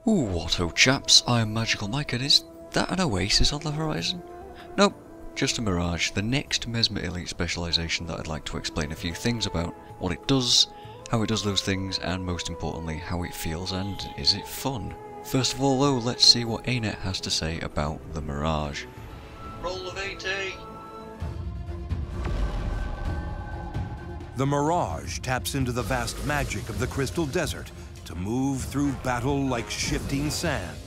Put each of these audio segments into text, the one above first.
Ooh, what ho chaps, I'm Magical Mike, and is that an oasis on the horizon? Nope, just a Mirage, the next Mesmer Elite specialization that I'd like to explain a few things about. What it does, how it does those things, and most importantly, how it feels and is it fun. First of all though, let's see what ANET has to say about the Mirage. Roll of 80! The Mirage taps into the vast magic of the Crystal Desert to move through battle like shifting sand.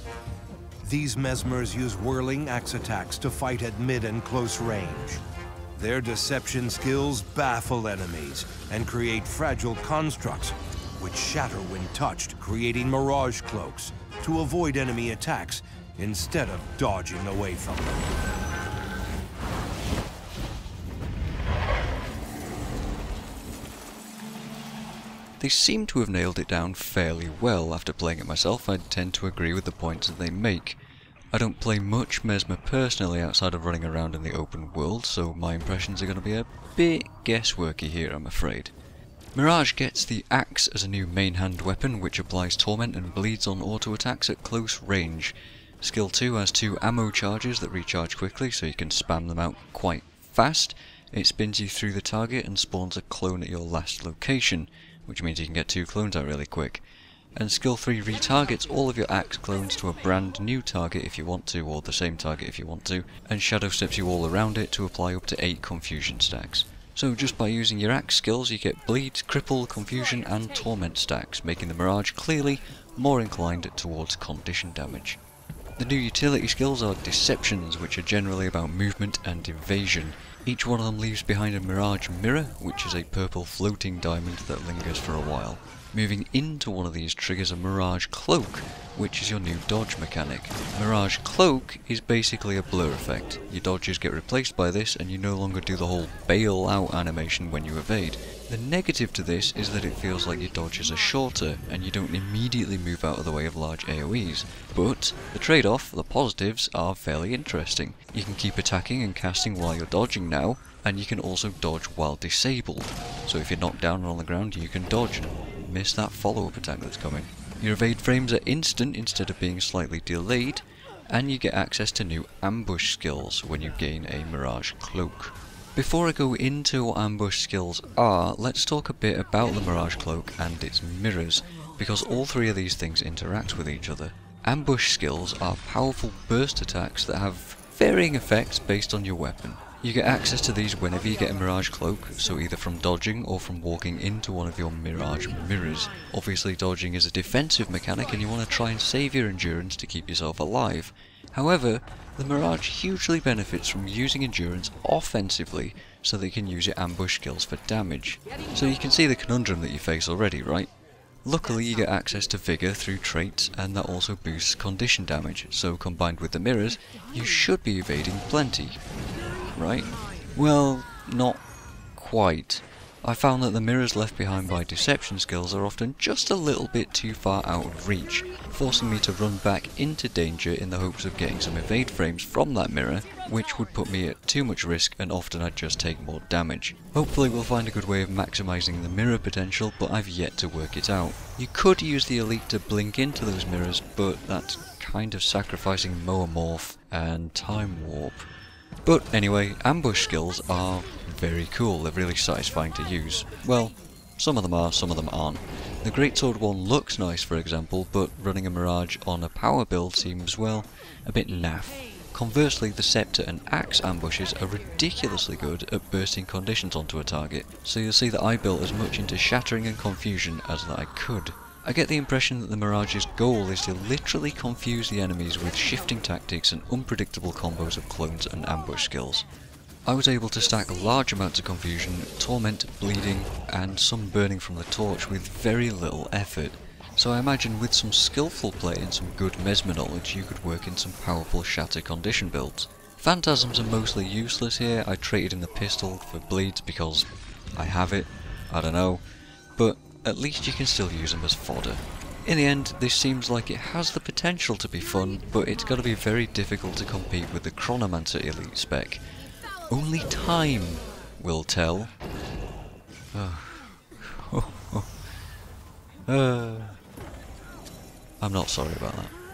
These mesmers use whirling axe attacks to fight at mid and close range. Their deception skills baffle enemies and create fragile constructs, which shatter when touched, creating Mirage cloaks to avoid enemy attacks instead of dodging away from them. They seem to have nailed it down fairly well. After playing it myself, I tend to agree with the points that they make. I don't play much Mesmer personally outside of running around in the open world, so my impressions are going to be a bit guessworky here, I'm afraid. Mirage gets the axe as a new main hand weapon, which applies torment and bleeds on auto attacks at close range. Skill 2 has 2 ammo charges that recharge quickly, so you can spam them out quite fast. It spins you through the target and spawns a clone at your last location, which means you can get 2 clones out really quick. And skill 3 retargets all of your axe clones to a brand new target if you want to, or the same target if you want to, and shadow steps you all around it to apply up to 8 confusion stacks. So just by using your axe skills you get bleed, cripple, confusion and torment stacks, making the Mirage clearly more inclined towards condition damage. The new utility skills are deceptions, which are generally about movement and evasion. Each one of them leaves behind a Mirage mirror, which is a purple floating diamond that lingers for a while. Moving into one of these triggers a Mirage cloak, which is your new dodge mechanic. Mirage cloak is basically a blur effect. Your dodges get replaced by this and you no longer do the whole bail out animation when you evade. The negative to this is that it feels like your dodges are shorter and you don't immediately move out of the way of large AoEs. But the trade-off, the positives, are fairly interesting. You can keep attacking and casting while you're dodging now, and you can also dodge while disabled. So if you're knocked down and on the ground, you can dodge. Miss that follow-up attack that's coming. Your evade frames are instant instead of being slightly delayed, and you get access to new ambush skills when you gain a Mirage cloak. Before I go into what ambush skills are, let's talk a bit about the Mirage cloak and its mirrors, because all 3 of these things interact with each other. Ambush skills are powerful burst attacks that have varying effects based on your weapon. You get access to these whenever you get a Mirage cloak, so either from dodging or from walking into one of your Mirage mirrors. Obviously dodging is a defensive mechanic and you want to try and save your endurance to keep yourself alive. However, the Mirage hugely benefits from using endurance offensively so that you can use your ambush skills for damage. So you can see the conundrum that you face already, right? Luckily you get access to Vigor through traits, and that also boosts condition damage, so combined with the mirrors, you should be evading plenty. Right? Well, not quite. I found that the mirrors left behind by deception skills are often just a little bit too far out of reach, forcing me to run back into danger in the hopes of getting some evade frames from that mirror, which would put me at too much risk and often I'd just take more damage. Hopefully we'll find a good way of maximising the mirror potential, but I've yet to work it out. You could use the elite to blink into those mirrors, but that's kind of sacrificing Moamorph and Time Warp. But anyway, ambush skills are very cool, they're really satisfying to use. Well, some of them are, some of them aren't. The Greatsword one looks nice for example, but running a Mirage on a power build seems, well, a bit naff. Conversely, the Scepter and Axe ambushes are ridiculously good at bursting conditions onto a target, so you'll see that I built as much into shattering and confusion as that I could. I get the impression that the Mirage's goal is to literally confuse the enemies with shifting tactics and unpredictable combos of clones and ambush skills. I was able to stack large amounts of confusion, torment, bleeding, and some burning from the torch with very little effort, so I imagine with some skillful play and some good mesmer knowledge you could work in some powerful shatter condition builds. Phantasms are mostly useless here. I traded in the pistol for bleeds because I have it, I don't know, but at least you can still use them as fodder. In the end, this seems like it has the potential to be fun, but it's got to be very difficult to compete with the Chronomancer elite spec. Only time will tell. I'm not sorry about that.